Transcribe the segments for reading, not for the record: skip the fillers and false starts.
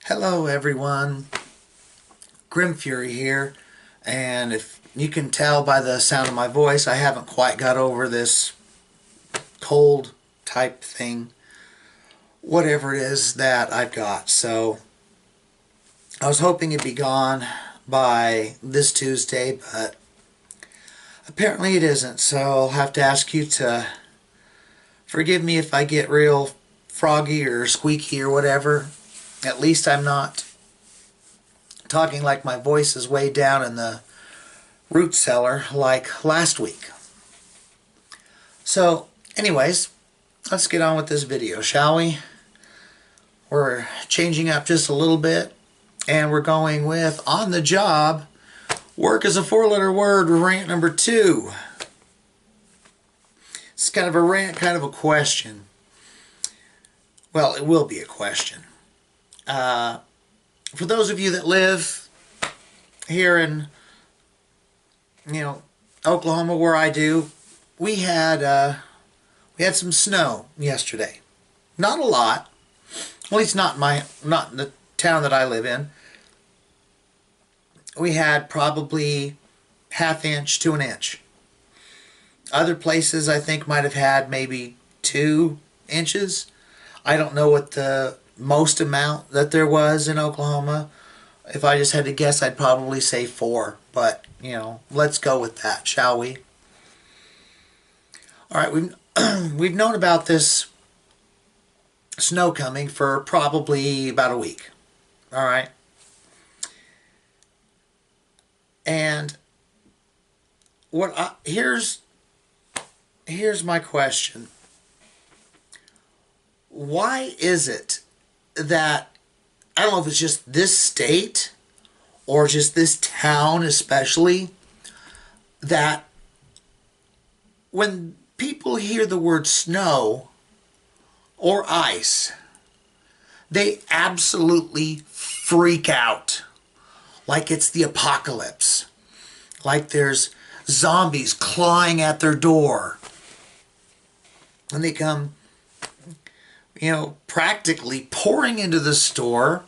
Hello everyone, Grim Fury here, and if you can tell by the sound of my voice, I haven't quite got over this cold type thing, whatever it is that I've got. So I was hoping it'd be gone by this Tuesday, but apparently it isn't, so I'll have to ask you to forgive me if I get real froggy or squeaky or whatever. At least I'm not talking like my voice is way down in the root cellar like last week. So, anyways, let's get on with this video, shall we? We're changing up just a little bit, and we're going with on the job. Work is a four-letter word, rant number 2. It's kind of a rant, kind of a question. Well, it will be a question. For those of you that live here in, Oklahoma, where I do, we had some snow yesterday. Not a lot, at least not in the town that I live in. We had probably ½ inch to an inch. Other places I think might have had maybe 2 inches. I don't know what the most amount that there was in Oklahoma. If I just had to guess, I'd probably say 4. But, let's go with that, shall we? Alright, we've known about this snow coming for probably about a week. Alright? And here's my question. Why is it that, I don't know if it's just this state or just this town especially, that when people hear the word snow or ice, they absolutely freak out like it's the apocalypse, like there's zombies clawing at their door, and they come practically pouring into the store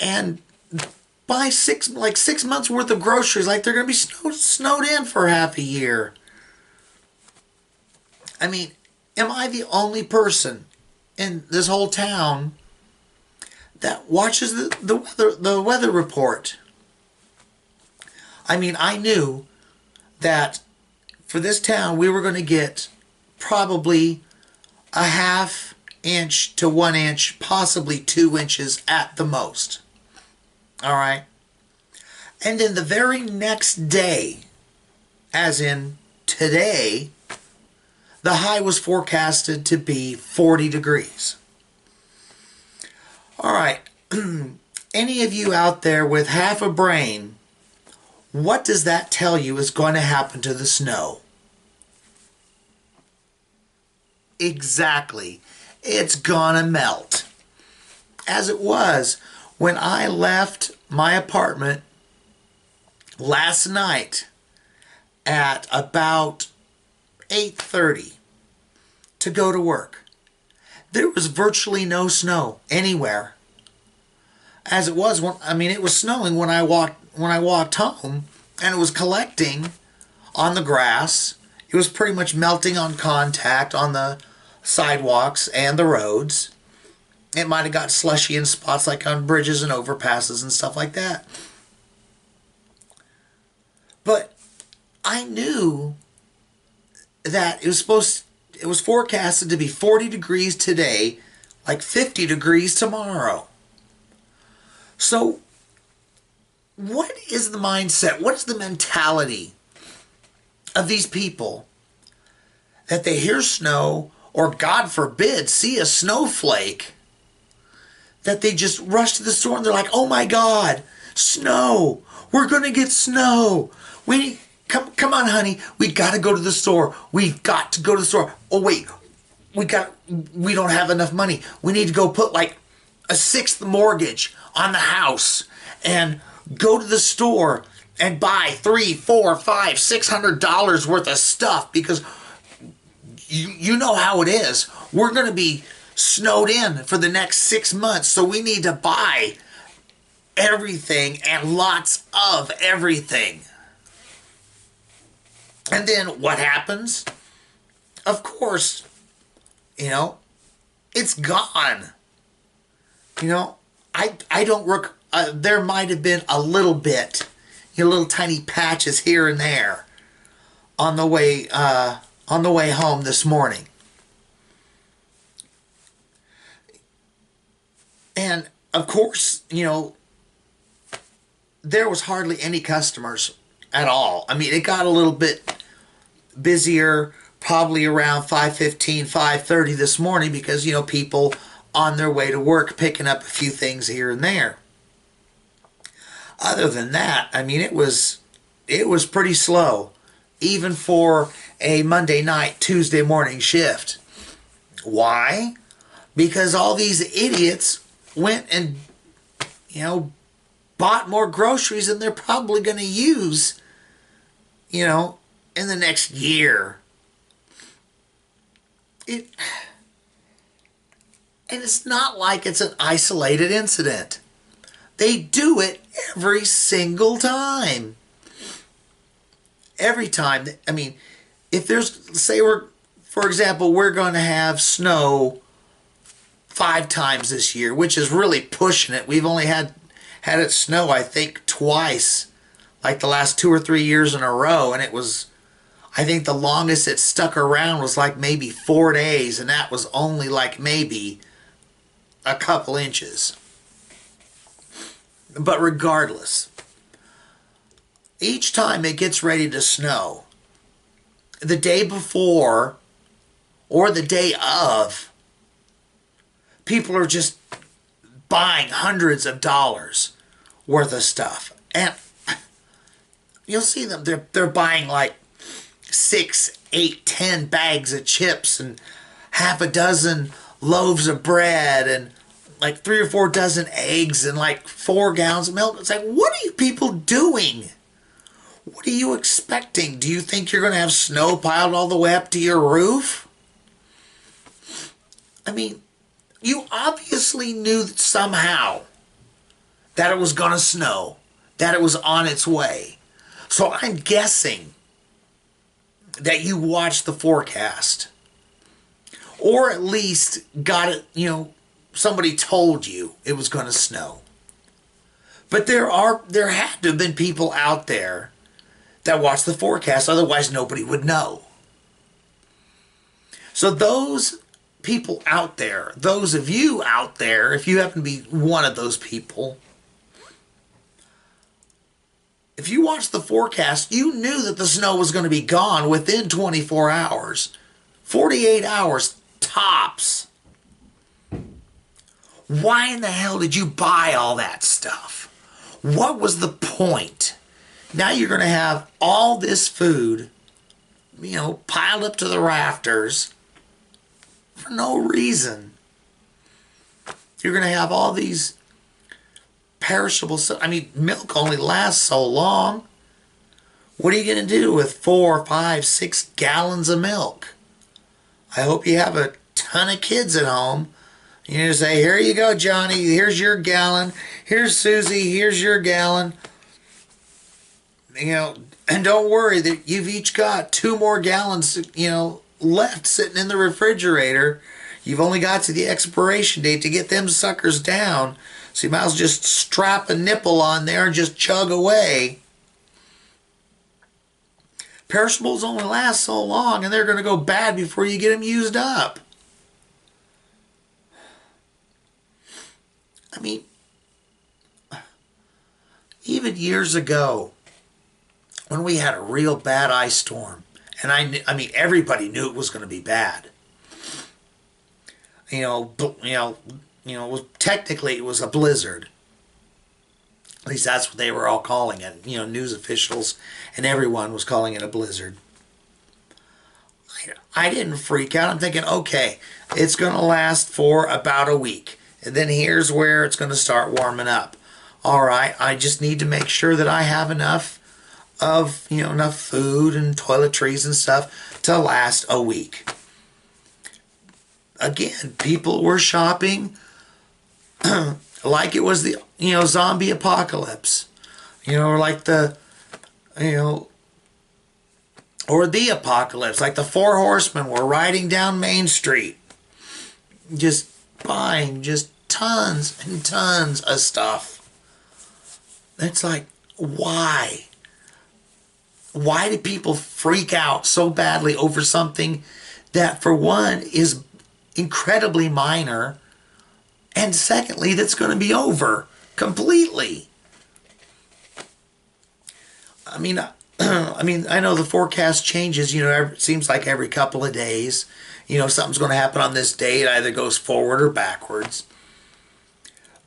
and buy 6 months worth of groceries, like they're going to be snowed in for half a year. I mean, am I the only person in this whole town that watches the weather report? I mean, I knew that for this town we were going to get probably a ½ inch to 1 inch, possibly 2 inches at the most. Alright? And then the very next day, as in today, the high was forecasted to be 40 degrees. Alright, any of you out there with half a brain, what does that tell you is going to happen to the snow? Exactly. It's gonna melt. As it was when I left my apartment last night at about 8:30 to go to work. There was virtually no snow anywhere. As it was it was snowing when I walked home, and it was collecting on the grass. It was pretty much melting on contact on the sidewalks and the roads. It might have got slushy in spots like on bridges and overpasses and stuff like that. But I knew that it was forecasted to be 40 degrees today, like 50 degrees tomorrow. So what is the mindset? What is the mentality of these people that they hear snow, or God forbid see a snowflake, that they just rush to the store and they're like, oh my God, snow, we're gonna get snow, come on honey, we gotta go to the store, we've got to go to the store, oh wait, we don't have enough money, we need to go put like a 6th mortgage on the house and go to the store and buy $300, $400, $500, $600 worth of stuff, because you know how it is. We're going to be snowed in for the next 6 months, so we need to buy everything and lots of everything. And then what happens? Of course, it's gone. I don't work. There might have been a little bit, little tiny patches here and there on the way home this morning. And of course, there was hardly any customers at all. I mean, it got a little bit busier probably around 5:15, 5:30 this morning because, people on their way to work picking up a few things here and there. Other than that, I mean, it was pretty slow, even for a Monday night, Tuesday morning shift. Why? Because all these idiots went and, bought more groceries than they're probably going to use, in the next year. And it's not like it's an isolated incident. They do it every single time. Every time. I mean, if there's, say for example, we're going to have snow 5 times this year, which is really pushing it. We've only had it snow, I think, twice, like the last 2 or 3 years in a row. And it was, I think the longest it stuck around was like maybe 4 days. And that was only like maybe a couple inches. But regardless, each time it gets ready to snow, the day before or the day of, people are just buying hundreds of dollars worth of stuff. And you'll see them, they're buying like 6, 8, 10 bags of chips and half a dozen loaves of bread and like 3 or 4 dozen eggs and like 4 gallons of milk. It's like, what are you people doing? What are you expecting? Do you think you're going to have snow piled all the way up to your roof? I mean, you obviously knew that somehow that it was going to snow, that it was on its way. So I'm guessing that you watched the forecast, or at least got it, somebody told you it was going to snow. But there had to have been people out there that watched the forecast, otherwise nobody would know. So those people out there, those of you out there, if you happen to be one of those people, if you watched the forecast, you knew that the snow was going to be gone within 24 hours, 48 hours tops. Why in the hell did you buy all that stuff? What was the point? Now you're going to have all this food, piled up to the rafters for no reason. You're going to have all these perishable stuff. I mean, milk only lasts so long. What are you going to do with 4, 5, 6 gallons of milk? I hope you have a ton of kids at home. You just say, here you go, Johnny. Here's your gallon. Here's Susie. Here's your gallon. And don't worry that you've each got 2 more gallons, left sitting in the refrigerator. You've only got to the expiration date to get them suckers down. So you might as well just strap a nipple on there and just chug away. Perishables only last so long, and they're going to go bad before you get them used up. I mean, even years ago, when we had a real bad ice storm, and I mean, everybody knew it was going to be bad. Technically it was a blizzard. At least that's what they were all calling it. News officials and everyone was calling it a blizzard. I didn't freak out. I'm thinking, okay, it's going to last for about a week. And then here's where it's going to start warming up. All right, I just need to make sure that I have enough of, enough food and toiletries and stuff to last a week. again, people were shopping like it was the, zombie apocalypse. Or like you know, or the apocalypse, like the four horsemen were riding down Main Street, just buying just tons and tons of stuff. It's like, why? Why do people freak out so badly over something that, for one, is incredibly minor, and secondly, that's going to be over completely? I mean, I know the forecast changes, it seems like every couple of days. Something's going to happen on this day. It either goes forward or backwards.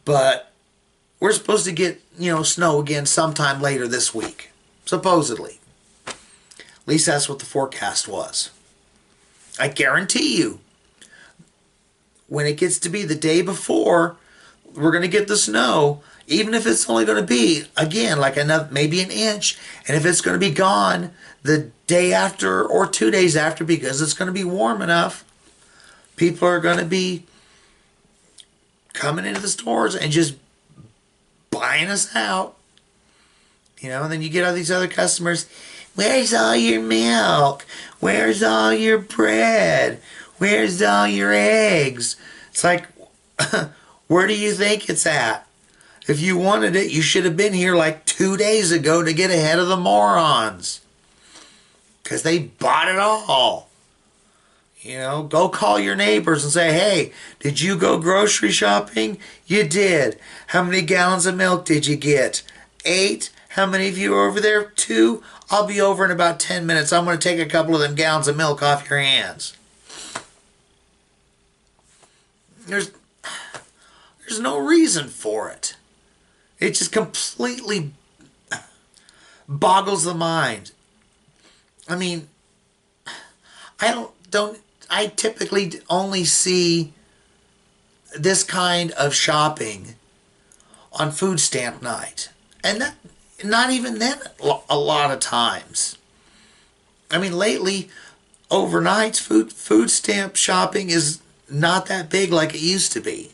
But we're supposed to get, snow again sometime later this week, supposedly. At least that's what the forecast was. I guarantee you, when it gets to be the day before, we're going to get the snow, even if it's only going to be, again, like maybe an inch, and if it's going to be gone the day after or 2 days after because it's going to be warm enough, people are going to be coming into the stores and just buying us out. And then you get all these other customers, where's all your milk? Where's all your bread? Where's all your eggs? It's like, where do you think it's at? If you wanted it, you should have been here like 2 days ago to get ahead of the morons. Because they bought it all. Go call your neighbors and say, hey, did you go grocery shopping? You did. How many gallons of milk did you get? 8? How many of you are over there? 2? I'll be over in about 10 minutes. I'm going to take a couple of them gallons of milk off your hands. There's no reason for it. It just completely boggles the mind. I mean, I typically only see this kind of shopping on food stamp night. And that, not even then a lot of times. I mean, lately, overnight, food stamp shopping is not that big like it used to be.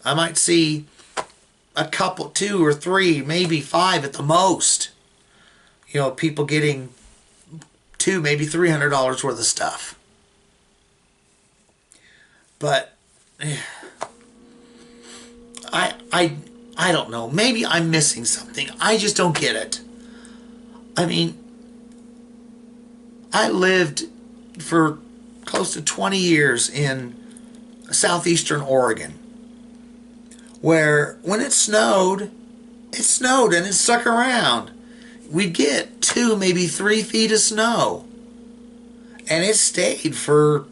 I might see a couple, 2 or 3, maybe 5 at the most. People getting $200, maybe $300 worth of stuff. But I don't know. Maybe I'm missing something. I just don't get it. I mean, I lived for close to 20 years in southeastern Oregon, where when it snowed and it stuck around. We'd get 2, maybe 3 feet of snow. And it stayed for,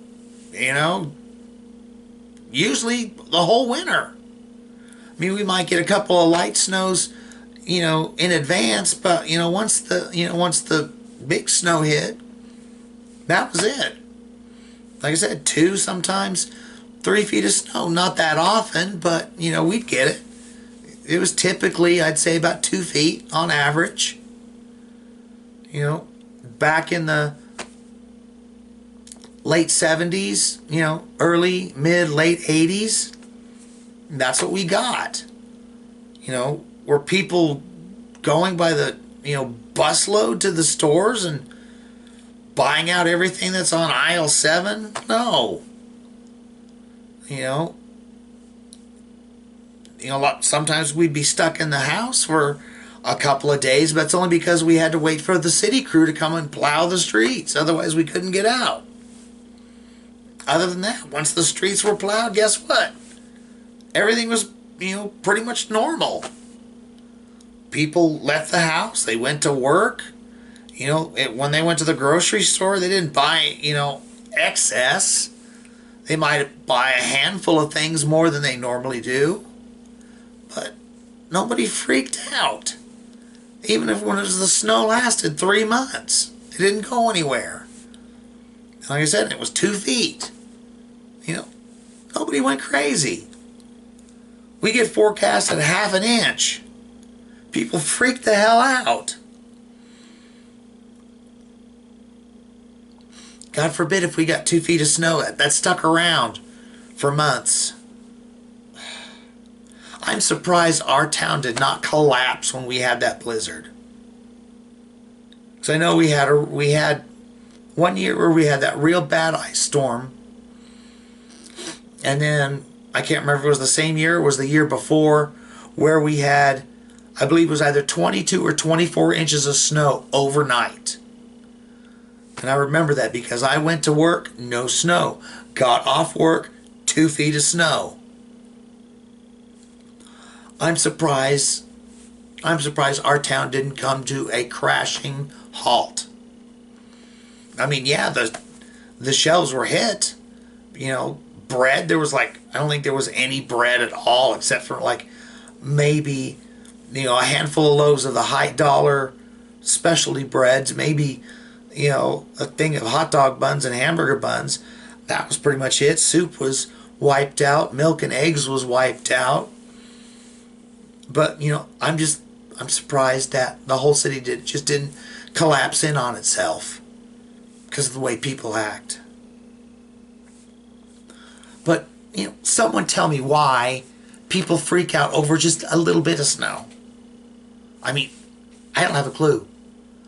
usually the whole winter. I mean, we might get a couple of light snows, in advance, but, once the big snow hit, that was it. Like I said, 2, sometimes 3 feet of snow. Not that often, but, we'd get it. It was typically, I'd say, about 2 feet on average. Back in the late 70s, early, mid, late 80s, that's what we got. Were people going by the, busload to the stores and buying out everything that's on aisle 7? No. Sometimes we'd be stuck in the house for a couple of days, but it's only because we had to wait for the city crew to come and plow the streets. Otherwise, we couldn't get out. Other than that, once the streets were plowed, guess what? Everything was, pretty much normal. People left the house. They went to work. When they went to the grocery store, they didn't buy, excess. They might buy a handful of things more than they normally do. But nobody freaked out. Even if when the snow lasted 3 months, it didn't go anywhere. Like I said, it was 2 feet. Nobody went crazy. We get forecasted half an inch. People freak the hell out. God forbid if we got 2 feet of snow that stuck around for months. I'm surprised our town did not collapse when we had that blizzard. Because I know we had one year where we had that real bad ice storm. And then, I can't remember if it was the same year or it was the year before, where we had, I believe it was either 22 or 24 inches of snow overnight. And I remember that because I went to work, no snow. Got off work, 2 feet of snow. I'm surprised our town didn't come to a crashing halt. I mean, yeah, the shelves were hit. You know, bread, there was like, I don't think there was any bread at all except for like maybe, you know, a handful of loaves of the high dollar specialty breads, maybe, you know, a thing of hot dog buns and hamburger buns. That was pretty much it. Soup was wiped out. Milk and eggs was wiped out. But, you know, I'm surprised that the whole city just didn't collapse in on itself because of the way people act. But, you know, someone tell me why people freak out over just a little bit of snow. I mean, I don't have a clue.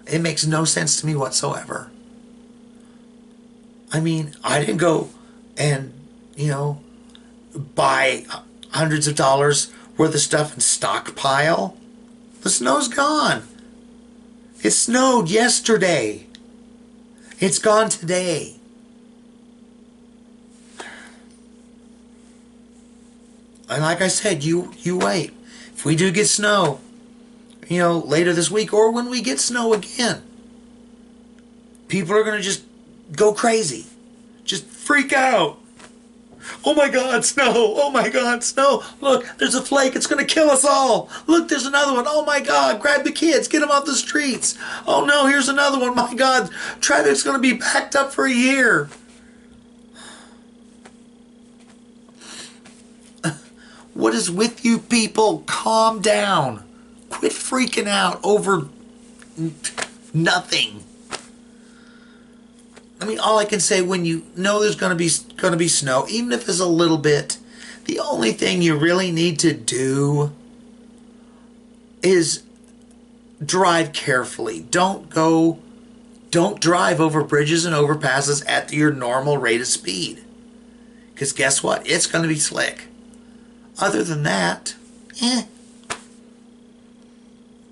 It makes no sense to me whatsoever. I mean, I didn't go and, you know, buy hundreds of dollars worth of stuff and stockpile. The snow's gone. It snowed yesterday. It's gone today. And like I said, you wait. If we do get snow, you know, later this week or when we get snow again, people are going to just go crazy. Just freak out. Oh my God, snow! Oh my God, snow! Look, there's a flake. It's going to kill us all. Look, there's another one. Oh my God, grab the kids. Get them off the streets. Oh no, here's another one. My God, traffic's going to be backed up for a year. What is with you people? Calm down. Quit freaking out over nothing. I mean, all I can say, when you know there's going to be snow, even if it's a little bit, the only thing you really need to do is drive carefully. Don't drive over bridges and overpasses at your normal rate of speed. Because guess what? It's going to be slick. Other than that,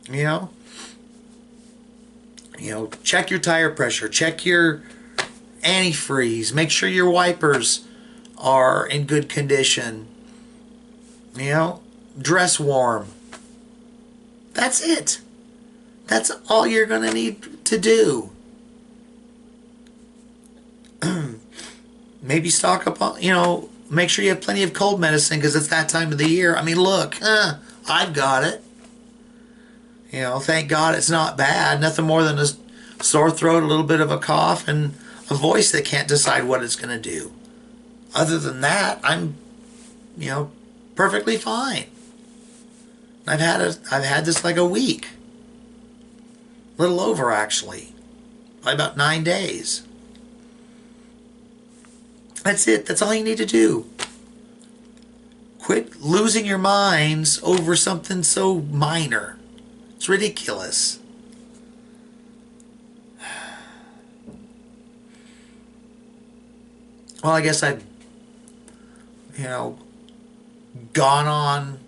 You know, check your tire pressure, check your antifreeze, make sure your wipers are in good condition. You know, dress warm. That's it. That's all you're going to need to do. Maybe stock up on, you know, make sure you have plenty of cold medicine because it's that time of the year. I mean, look, I've got it. You know, thank God it's not bad. Nothing more than a sore throat, a little bit of a cough, and a voice that can't decide what it's going to do. Other than that, I'm, you know, perfectly fine. I've had this like a week. A little over, actually. By about 9 days. That's it. That's all you need to do. Quit losing your minds over something so minor. It's ridiculous. Well, I guess I've, you know, gone on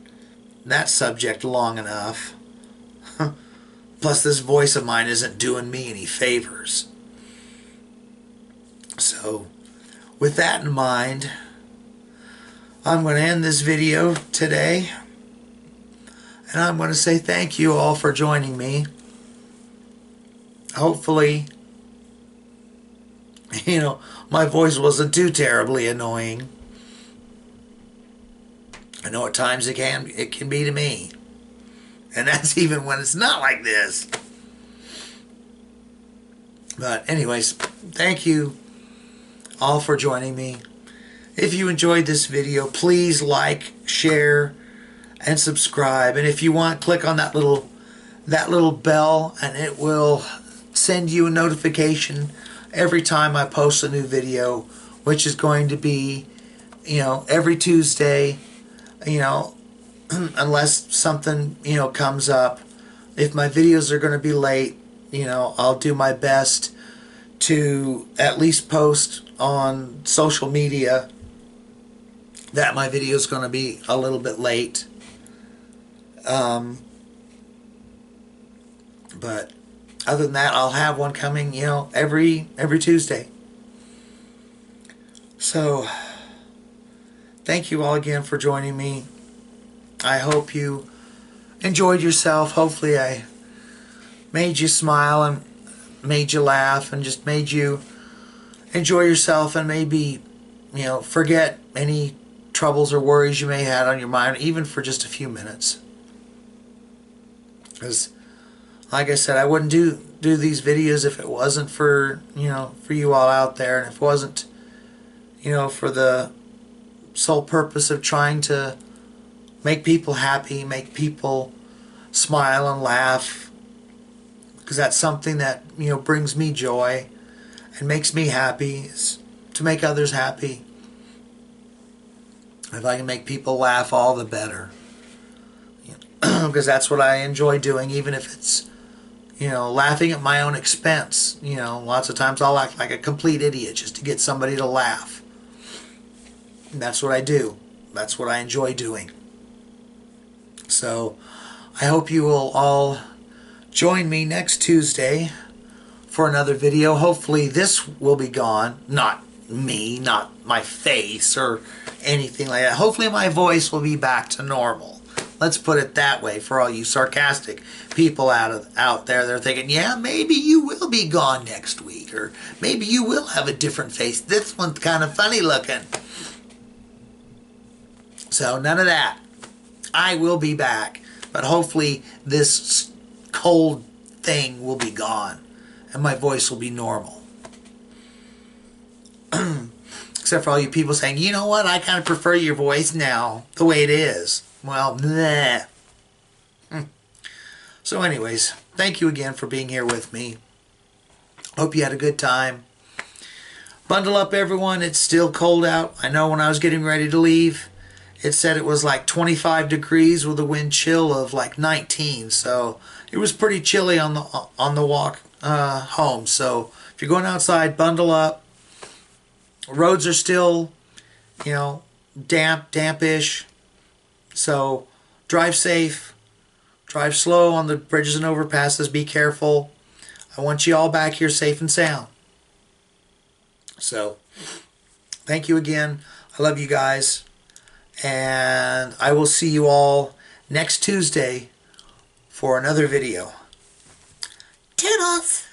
that subject long enough. Plus, this voice of mine isn't doing me any favors. So, with that in mind, I'm going to end this video today. And I'm going to say thank you all for joining me. Hopefully, you know, my voice wasn't too terribly annoying. I know at times it can be to me. And that's even when it's not like this. But anyways, thank you all for joining me. If you enjoyed this video, please like, share, and subscribe. And if you want, click on that little bell, and it will send you a notification every time I post a new video, which is going to be every Tuesday, you know, unless something, comes up. If my videos are going to be late, I'll do my best to at least post on social media that my video is going to be a little bit late. But other than that, I'll have one coming, every Tuesday. So, thank you all again for joining me. I hope you enjoyed yourself. Hopefully I made you smile and made you laugh and just made you enjoy yourself and maybe, forget any troubles or worries you may have had on your mind, even for just a few minutes. Because, like I said, I wouldn't do these videos if it wasn't for, for you all out there, and if it wasn't, for the sole purpose of trying to make people happy, make people smile and laugh, because that's something that, brings me joy and makes me happy, is to make others happy. If I can make people laugh, all the better. Because that's what I enjoy doing, even if it's, laughing at my own expense. Lots of times I'll act like a complete idiot just to get somebody to laugh. And that's what I do. That's what I enjoy doing. So, I hope you will all join me next Tuesday for another video. Hopefully this will be gone. Not me, not my face or anything like that. Hopefully my voice will be back to normal. Let's put it that way for all you sarcastic people out there. They're thinking, yeah, maybe you will be gone next week, or maybe you will have a different face. This one's kind of funny looking. So none of that. I will be back, but hopefully this cold thing will be gone and my voice will be normal. Except for all you people saying, you know what, I kind of prefer your voice now, the way it is. Well, bleh. So anyways, thank you again for being here with me. Hope you had a good time. Bundle up, everyone. It's still cold out. I know when I was getting ready to leave, it said it was like 25 degrees with a wind chill of like 19. So it was pretty chilly on the walk home. So if you're going outside, bundle up. Roads are still, dampish. So drive safe. Drive slow on the bridges and overpasses. Be careful. I want you all back here safe and sound. So thank you again. I love you guys. And I will see you all next Tuesday for another video. Toodles!